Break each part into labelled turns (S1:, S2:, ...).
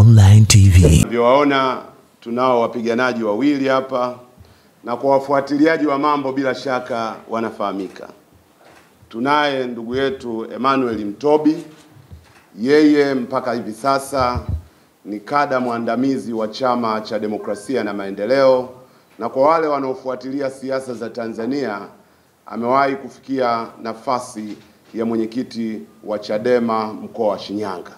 S1: Online TV.
S2: Mlivyowaona tunao wapiganaji wawili hapa, na kwa wafuatiliaji wa mambo bila shaka wanafahamika. Tunaye ndugu yetu Emmanuel Mtobi, yeye mpaka hivi sasa ni kada mwandamizi wa Chama cha Demokrasia na Maendeleo, na kwa wale wanaofuatilia siasa za Tanzania amewahi kufikia nafasi ya mwenyekiti wa Chadema mkoa wa Shinyanga.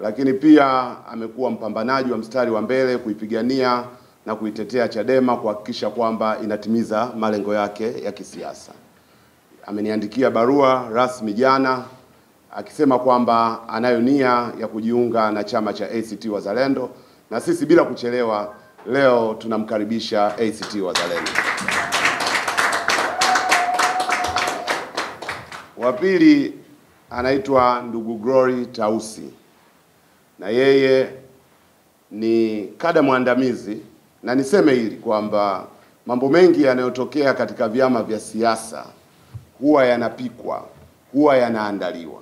S2: Lakini pia amekuwa mpambanaji wa mstari wa mbele kuipigania na kuitetea Chadema kuhakikisha kwamba inatimiza malengo yake ya kisiasa. Ameniandikia barua rasmi jana akisema kwamba anayo nia ya kujiunga na chama cha ACT Wazalendo, na sisi bila kuchelewa leo tunamkaribisha ACT Wazalendo. Wa pili anaitwa ndugu Glory Tausi, na yeye ni kada mwandamizi, na niseme hili kwamba mambo mengi yanayotokea katika vyama vya siasa huwa yanapikwa, huwa yanaandaliwa.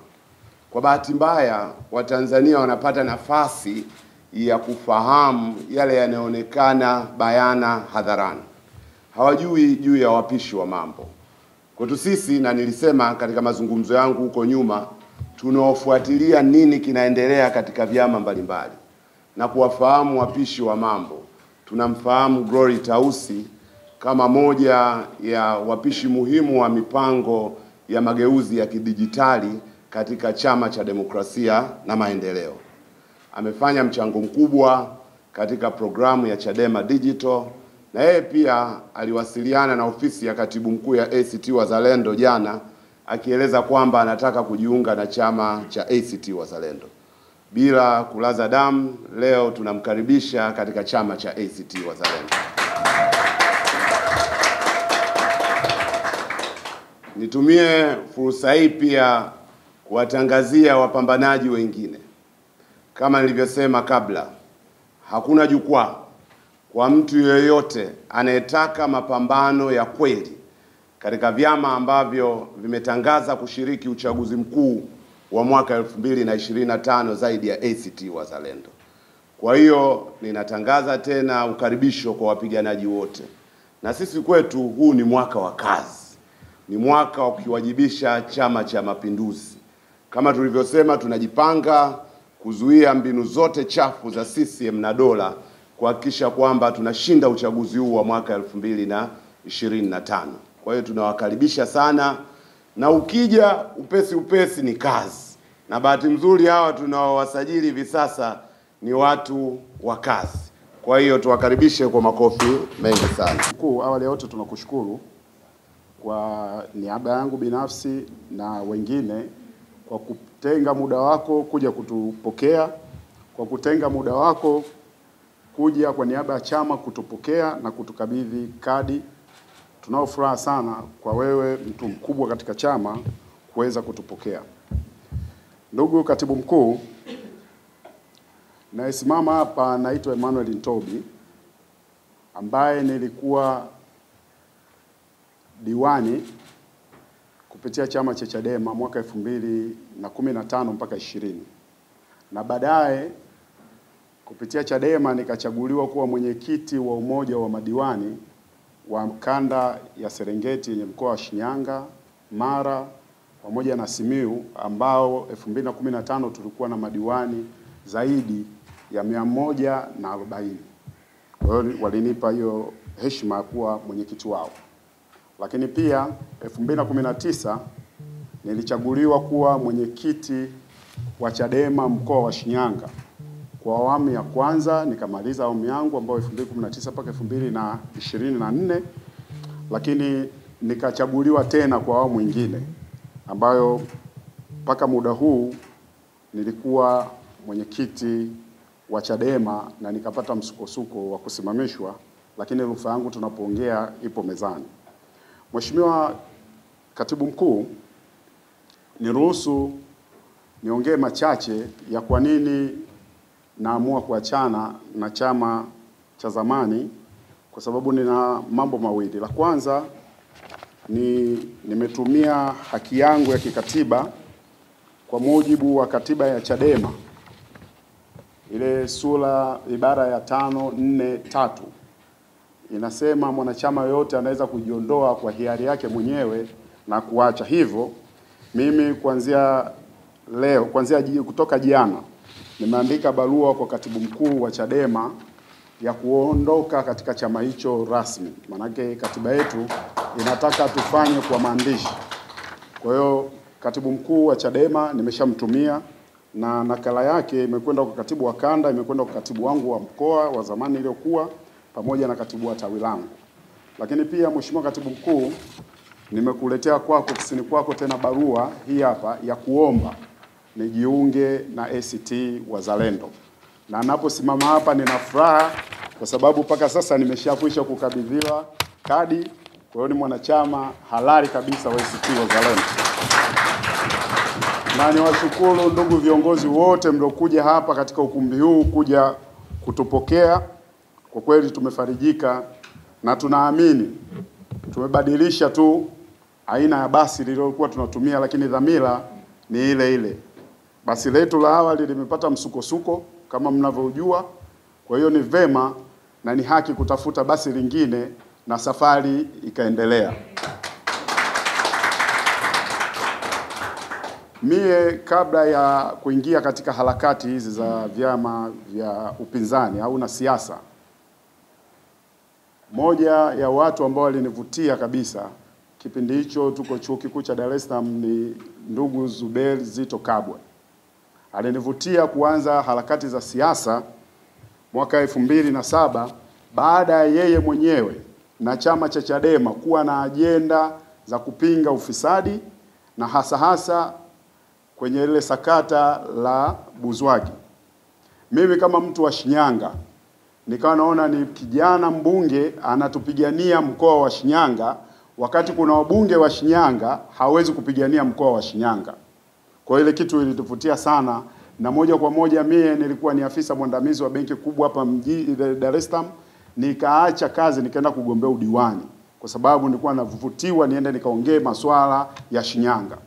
S2: Kwa bahati mbaya Watanzania wanapata nafasi ya kufahamu yale yanayoonekana bayana hadharani, hawajui juu ya wapishi wa mambo. Kwetu sisi, na nilisema katika mazungumzo yangu huko nyuma, tunaofuatilia nini kinaendelea katika vyama mbalimbali na kuwafahamu wapishi wa mambo. Tunamfahamu Glory Tausi kama moja ya wapishi muhimu wa mipango ya mageuzi ya kidijitali katika Chama cha Demokrasia na Maendeleo. Amefanya mchango mkubwa katika programu ya Chadema Digital, na yeye pia aliwasiliana na ofisi ya katibu mkuu ya ACT Wazalendo jana akieleza kwamba anataka kujiunga na chama cha ACT Wazalendo. Bila kulaza damu, leo tunamkaribisha katika chama cha ACT Wazalendo. Nitumie fursa hii pia kuwatangazia wapambanaji wengine. Kama nilivyosema kabla, hakuna jukwaa kwa mtu yeyote anayetaka mapambano ya kweli katika vyama ambavyo vimetangaza kushiriki uchaguzi mkuu wa mwaka 2025 zaidi ya ACT Wazalendo. Kwa hiyo ninatangaza tena ukaribisho kwa wapiganaji wote. Na sisi kwetu huu ni mwaka wa kazi. Ni mwaka wa kukiwajibisha Chama cha Mapinduzi. Kama tulivyosema, tunajipanga kuzuia mbinu zote chafu za CCM na dola kuhakikisha kwamba tunashinda uchaguzi huu wa mwaka 2025. Kwa hiyo tunawakaribisha sana, na ukija upesi ni kazi. Na bahati nzuri hawa tunaowasajili hivi sasa ni watu wa kazi. Kwa hiyo tuwakaribishe kwa makofi mengi sana.
S3: Awali yote tunakushukuru kwa niaba yangu binafsi na wengine kwa kutenga muda wako kuja kutupokea, kwa kutenga muda wako kuja kwa niaba ya chama kutupokea na kutukabidhi kadi. Tunao furaha sana kwa wewe, mtu mkubwa katika chama, kuweza kutupokea. Ndugu katibu mkuu, nayesimama hapa naitwa Emmanuel Mtobi, ambaye nilikuwa diwani kupitia chama cha Chadema mwaka 2015 mpaka 20, na baadaye kupitia Chadema nikachaguliwa kuwa mwenyekiti wa umoja wa madiwani wa kanda ya Serengeti yenye mkoa wa Shinyanga, Mara pamoja na Simiyu, ambao 2015 tulikuwa na madiwani zaidi ya 140. Kwa hiyo walinipa hiyo heshima ya kuwa mwenyekiti wao. Lakini pia 2019 nilichaguliwa kuwa mwenyekiti wa Chadema mkoa wa Shinyanga kwa awamu ya kwanza, nikamaliza awamu yangu ambayo 2019 mpaka 2024, lakini nikachaguliwa tena kwa awamu nyingine ambayo mpaka muda huu nilikuwa mwenyekiti wa Chadema na nikapata msukosuko wa kusimamishwa, lakini rufaa yangu tunapoongea ipo mezani. Mheshimiwa Katibu Mkuu, niruhusu niongee machache ya kwa nini naamua kuachana na chama cha zamani, kwa sababu nina mambo mawili. La kwanza nimetumia haki yangu ya kikatiba kwa mujibu wa katiba ya Chadema ile sura ibara ya 543 inasema mwanachama yoyote anaweza kujiondoa kwa hiari yake mwenyewe na kuacha. Hivyo mimi kuanzia kutoka jana nimeandika barua kwa katibu mkuu wa Chadema ya kuondoka katika chama hicho rasmi. Manake katiba yetu inataka tufanye kwa maandishi. Kwa hiyo katibu mkuu wa Chadema nimeshamtumia, na nakala yake imekwenda kwa katibu wa kanda, imekwenda kwa katibu wangu wa mkoa wa zamani iliyokuwa, pamoja na katibu wa tawi langu. Lakini pia Mheshimiwa Katibu Mkuu, nimekuletea kwako ofisini kwako tena barua hii hapa ya kuomba nijiunge na ACT Wazalendo. Na ninaposimama hapa nina furaha kwa sababu mpaka sasa nimeshakwisha kukabidhiwa kadi. Kwa hiyo ni mwanachama halali kabisa wa ACT Wazalendo. Na niwashukuru ndugu viongozi wote mliokuja hapa katika ukumbi huu kuja kutupokea. Kwa kweli tumefarijika na tunaamini tumebadilisha tu aina ya basi lililokuwa tunatumia, lakini dhamira ni ile ile. Basi letu la awali limepata msukosuko kama mnavyojua. Kwa hiyo ni vema na ni haki kutafuta basi lingine na safari ikaendelea. Mie kabla ya kuingia katika harakati hizi za vyama vya upinzani au na siasa, moja ya watu ambao walinivutia kabisa kipindi hicho tuko chuo kikuu cha Dar es Salaam ni ndugu Zuberi Zito Kabwe. Alinivutia kuanza harakati za siasa mwaka 2007 baada ya yeye mwenyewe na chama cha Chadema kuwa na ajenda za kupinga ufisadi na hasa kwenye ile sakata la Buzwagi. Mimi kama mtu wa Shinyanga nikawa naona ni kijana mbunge anatupigania mkoa wa Shinyanga wakati kuna wabunge wa Shinyanga hawezi kupigania mkoa wa Shinyanga. Kwa ile kitu ilituvutia sana, na moja kwa moja mie nilikuwa ni afisa mwandamizi wa benki kubwa hapa mjini Dar es Salaam, nikaacha kazi nikaenda kugombea udiwani kwa sababu nilikuwa navutiwa niende nikaongee masuala ya Shinyanga.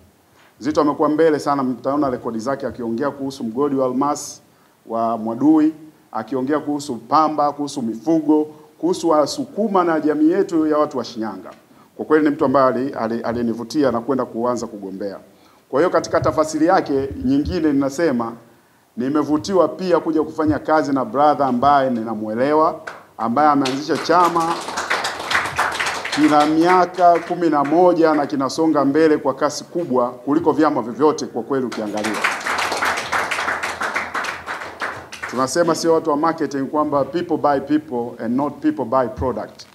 S3: Zito amekuwa mbele sana, mtaona rekodi zake akiongea kuhusu mgodi wa almasi wa Mwadui, akiongea kuhusu pamba, kuhusu mifugo, kuhusu Wasukuma na jamii yetu ya watu wa Shinyanga. Kwa kweli ni mtu ambaye alinivutia na kwenda kuanza kugombea. Kwa hiyo katika tafasiri yake nyingine ninasema nimevutiwa pia kuja kufanya kazi na brother ambaye ninamuelewa, ambaye ameanzisha chama kina miaka 11 na kinasonga mbele kwa kasi kubwa kuliko vyama vyovyote kwa kweli ukiangalia. Tunasema sio watu wa marketing kwamba people buy people and not people buy product.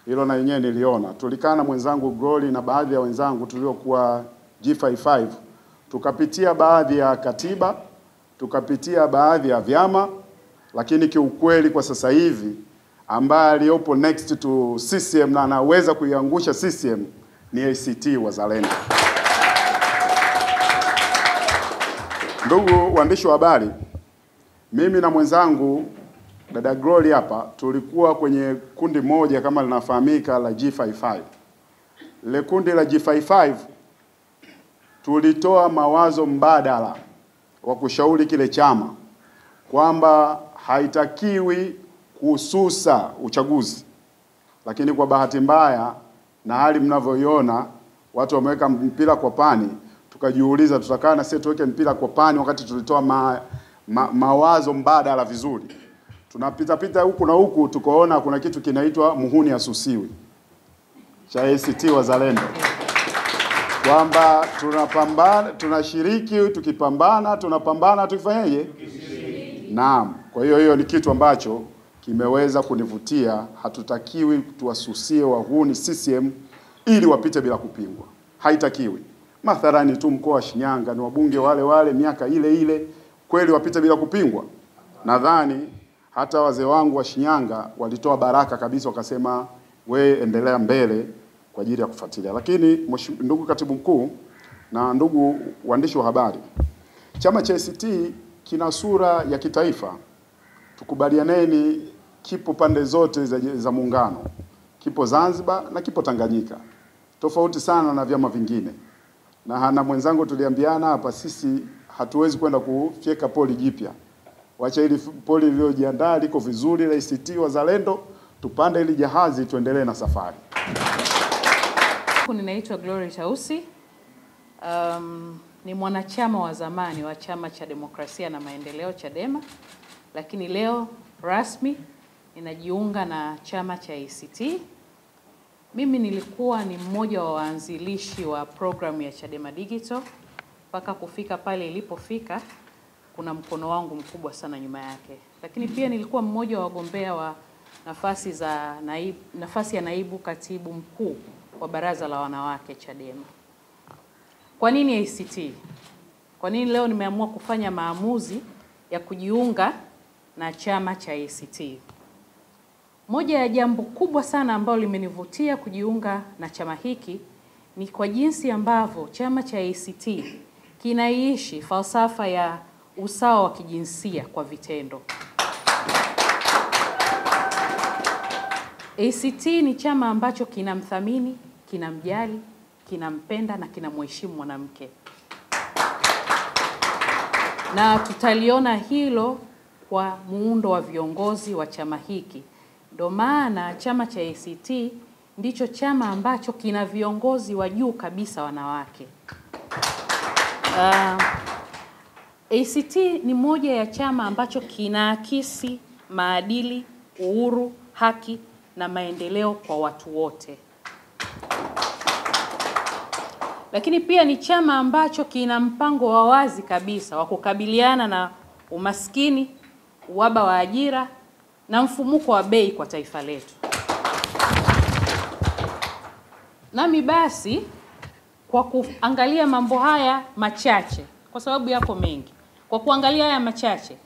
S3: Hilo na yenyewe niliona. Tulikana mwenzangu Glory na baadhi ya wenzangu tuliokuwa G55, tukapitia baadhi ya katiba, tukapitia baadhi ya vyama, lakini kiukweli kwa sasa hivi ambaye aliyopo next to CCM na anaweza kuiangusha CCM ni ACT Wazalendo. Ndugu waandishi wa habari, mimi na mwenzangu dada Glory hapa tulikuwa kwenye kundi moja kama linafahamika la G55. Ile kundi la G55 tulitoa mawazo mbadala wa kushauri kile chama kwamba haitakiwi kuhususa uchaguzi. Lakini kwa bahati mbaya na hali mnavyoiona watu wameweka mpira kwa pani, tukajiuliza tutakaa na sisi tuweke mpira kwa pani wakati tulitoa mawazo mbadala vizuri. Tunapita huku na huku tukaona kuna kitu kinaitwa muhuni asusiwi cha ACT Wazalendo, kwamba tunapambana, tunashiriki, tukipambana tunapambana, tukifanyaje? Naam. Kwa hiyo ni kitu ambacho kimeweza kunivutia. Hatutakiwi tuwasusie wahuni CCM ili wapite bila kupingwa, haitakiwi. Mathalani tu mkoa wa Shinyanga ni wabunge wale miaka ile kweli wapite bila kupingwa? Nadhani hata wazee wangu wa Shinyanga walitoa baraka kabisa, wakasema we endelea mbele kwa ajili ya kufuatilia. Lakini ndugu katibu mkuu na ndugu waandishi wa habari, chama cha ACT kina sura ya kitaifa. Tukubalianeni, kipo pande zote za muungano. Kipo Zanzibar na kipo Tanganyika. Tofauti sana na vyama vingine. Na mwenzangu tuliambiana hapa, sisi hatuwezi kwenda kufyeka poli jipya. Wacha ili poli lililojiandaa liko vizuri la ACT Wazalendo, tupande ili jahazi tuendelee na safari.
S1: Ninaitwa Glory Tausi. Ni mwanachama wa zamani wa Chama cha Demokrasia na Maendeleo Chadema, lakini leo rasmi ninajiunga na chama cha ACT. Mimi nilikuwa ni mmoja wa waanzilishi wa programu ya Chadema Digital. Mpaka kufika pale ilipofika, kuna mkono wangu mkubwa sana nyuma yake. Lakini pia nilikuwa mmoja wa wagombea wa nafasi ya naibu katibu mkuu wa Baraza la Wanawake Chadema. Kwa nini ACT? Kwa nini leo nimeamua kufanya maamuzi ya kujiunga na chama cha ACT? Moja ya jambo kubwa sana ambalo limenivutia kujiunga na chama hiki ni kwa jinsi ambavyo chama cha ACT kinaishi falsafa ya usawa wa kijinsia kwa vitendo. ACT ni chama ambacho kinamthamini, kinamjali, kinampenda na kinamheshimu mwanamke. Na tutaliona hilo kwa muundo wa viongozi wa chama hiki. Ndio maana chama cha ACT ndicho chama ambacho kina viongozi wa juu kabisa wanawake. ACT ni moja ya chama ambacho kinaakisi maadili, uhuru, haki na maendeleo kwa watu wote. Lakini pia ni chama ambacho kina mpango wa wazi kabisa wa kukabiliana na umaskini, uhaba wa ajira na mfumuko wa bei kwa taifa letu. Nami basi kwa kuangalia mambo haya machache, kwa sababu yako mengi, kwa kuangalia haya machache,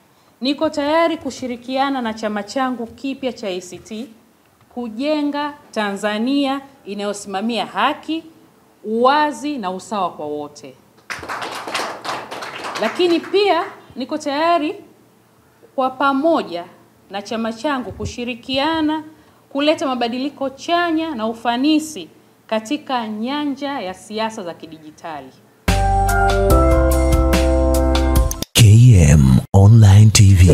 S1: niko tayari kushirikiana na chama changu kipya cha ACT kujenga Tanzania inayosimamia haki, uwazi na usawa kwa wote. Lakini pia niko tayari kwa pamoja na chama changu kushirikiana kuleta mabadiliko chanya na ufanisi katika nyanja ya siasa za kidijitali.
S4: KM Online TV.